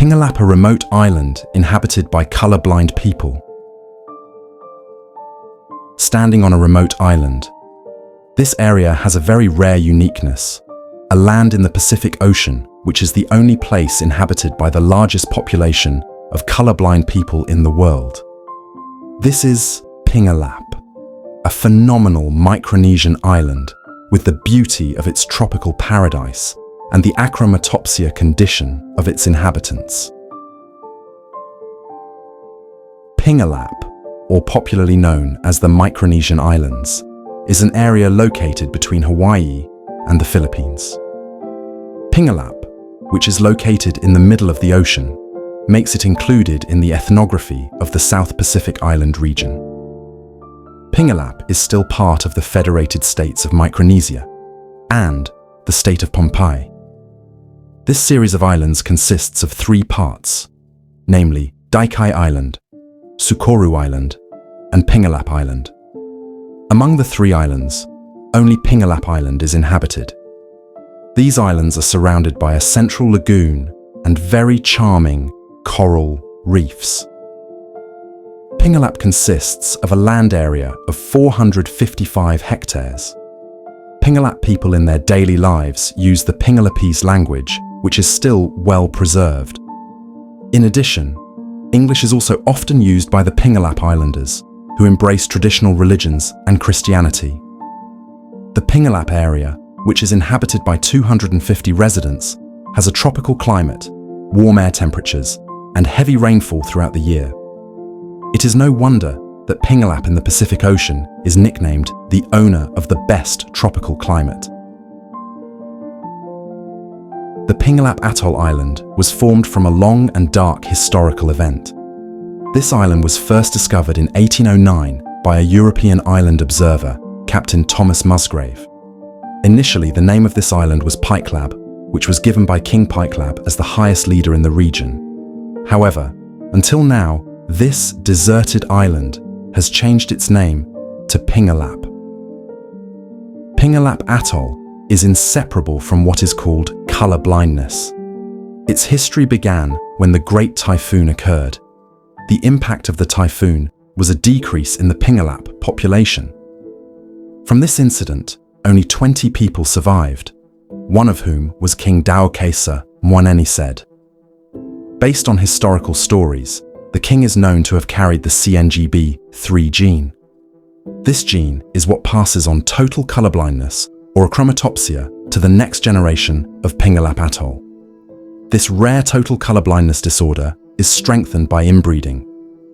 Pingelap, a remote island inhabited by colorblind people. Standing on a remote island, this area has a very rare uniqueness, a land in the Pacific Ocean which is the only place inhabited by the largest population of colorblind people in the world. This is Pingelap, a phenomenal Micronesian island with the beauty of its tropical paradise and the Achromatopsia condition of its inhabitants. Pingelap, or popularly known as the Micronesian Islands, is an area located between Hawaii and the Philippines. Pingelap, which is located in the middle of the ocean, makes it included in the ethnography of the South Pacific Island region. Pingelap is still part of the Federated States of Micronesia and the state of Pohnpei. This series of islands consists of three parts, namely Daikai Island, Sukoru Island, and Pingelap Island. Among the three islands, only Pingelap Island is inhabited. These islands are surrounded by a central lagoon and very charming coral reefs. Pingelap consists of a land area of 455 hectares. Pingelap people in their daily lives use the Pingelapese language, which is still well preserved. In addition, English is also often used by the Pingelap Islanders, who embrace traditional religions and Christianity. The Pingelap area, which is inhabited by 250 residents, has a tropical climate, warm air temperatures, and heavy rainfall throughout the year. It is no wonder that Pingelap in the Pacific Ocean is nicknamed the owner of the best tropical climate. The Pingelap Atoll Island was formed from a long and dark historical event. This island was first discovered in 1809 by a European island observer, Captain Thomas Musgrave. Initially, the name of this island was Pingelap, which was given by King Pingelap as the highest leader in the region. However, until now, this deserted island has changed its name to Pingelap. Pingelap Atoll is inseparable from what is called color blindness. Its history began when the Great Typhoon occurred. The impact of the typhoon was a decrease in the Pingelap population. From this incident, only 20 people survived, one of whom was King Daokesa Mwaneni said. Based on historical stories, the king is known to have carried the CNGB3 gene. This gene is what passes on total colorblindness, or achromatopsia, to the next generation of Pingelap Atoll. This rare total colorblindness disorder is strengthened by inbreeding,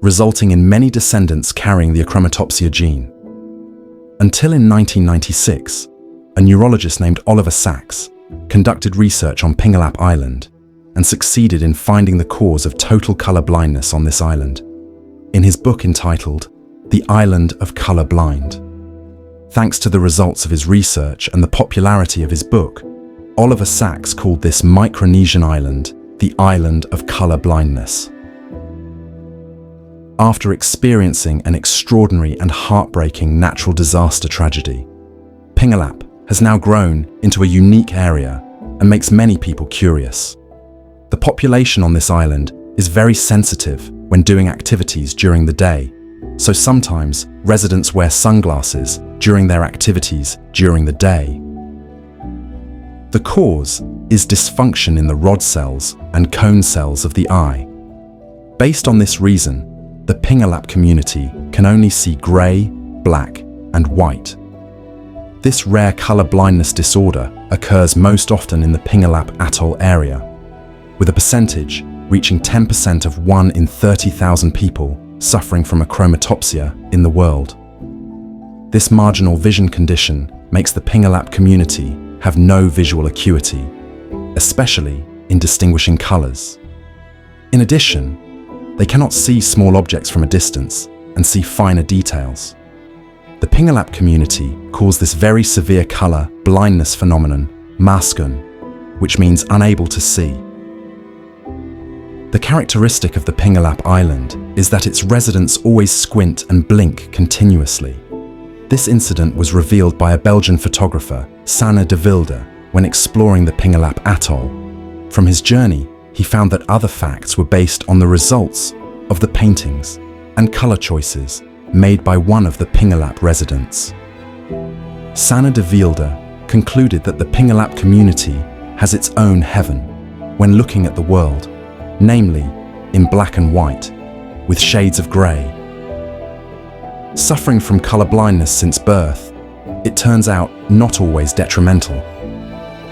resulting in many descendants carrying the achromatopsia gene. Until in 1996, a neurologist named Oliver Sacks conducted research on Pingelap Island and succeeded in finding the cause of total color blindness on this island, in his book entitled The Island of Color Blind. Thanks to the results of his research and the popularity of his book, Oliver Sacks called this Micronesian island the Island of Color Blindness. After experiencing an extraordinary and heartbreaking natural disaster tragedy, Pingelap has now grown into a unique area and makes many people curious. The population on this island is very sensitive when doing activities during the day, so sometimes residents wear sunglasses during their activities during the day. The cause is dysfunction in the rod cells and cone cells of the eye. Based on this reason, the Pingelap community can only see grey, black, and white. This rare color blindness disorder occurs most often in the Pingelap Atoll area, with a percentage reaching 10% of 1 in 30,000 people suffering from achromatopsia in the world. This marginal vision condition makes the Pingelap community have no visual acuity, especially in distinguishing colors. In addition, they cannot see small objects from a distance and see finer details. The Pingelap community calls this very severe color blindness phenomenon maskun, which means unable to see. The characteristic of the Pingelap Island is that its residents always squint and blink continuously. This incident was revealed by a Belgian photographer, Sanne de Wilde, when exploring the Pingelap Atoll. From his journey, he found that other facts were based on the results of the paintings and color choices made by one of the Pingelap residents. Sanne de Wielde concluded that the Pingelap community has its own heaven when looking at the world, namely in black and white, with shades of grey. Suffering from color blindness since birth, it turns out not always detrimental,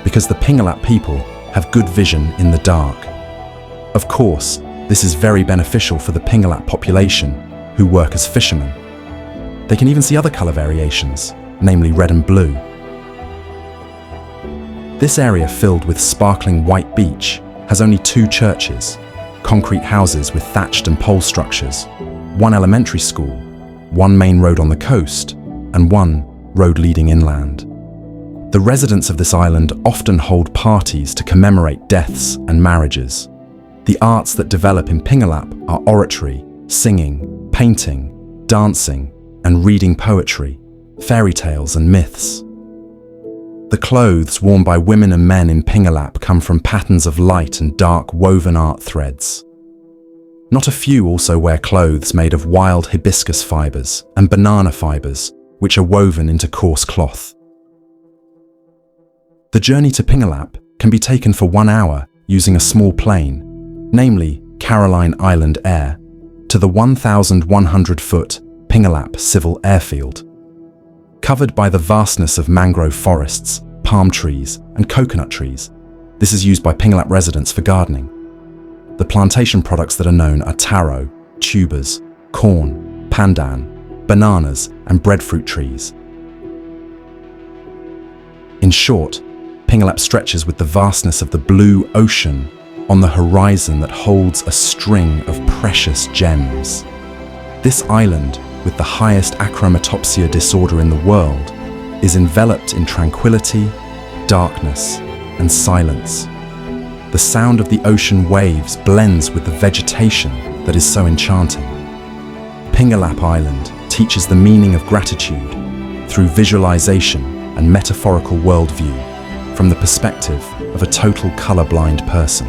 because the Pingelap people have good vision in the dark. Of course, this is very beneficial for the Pingelap population, who work as fishermen. They can even see other color variations, namely red and blue. This area filled with sparkling white beach has only 2 churches, concrete houses with thatched and pole structures, 1 elementary school, 1 main road on the coast, and 1 road leading inland. The residents of this island often hold parties to commemorate deaths and marriages. The arts that develop in Pingelap are oratory, singing, painting, dancing, and reading poetry, fairy tales and myths. The clothes worn by women and men in Pingelap come from patterns of light and dark woven art threads. Not a few also wear clothes made of wild hibiscus fibers and banana fibers, which are woven into coarse cloth. The journey to Pingelap can be taken for 1 hour using a small plane, namely Caroline Island Air, to the 1,100-foot Pingelap Civil Airfield. Covered by the vastness of mangrove forests, palm trees, and coconut trees, this is used by Pingelap residents for gardening. The plantation products that are known are taro, tubers, corn, pandan, bananas, and breadfruit trees. In short, Pingelap stretches with the vastness of the blue ocean on the horizon that holds a string of precious gems. This island, with the highest Achromatopsia disorder in the world, is enveloped in tranquility, darkness, and silence. The sound of the ocean waves blends with the vegetation that is so enchanting. Pingelap Island teaches the meaning of gratitude through visualization and metaphorical worldview from the perspective of a total colorblind person.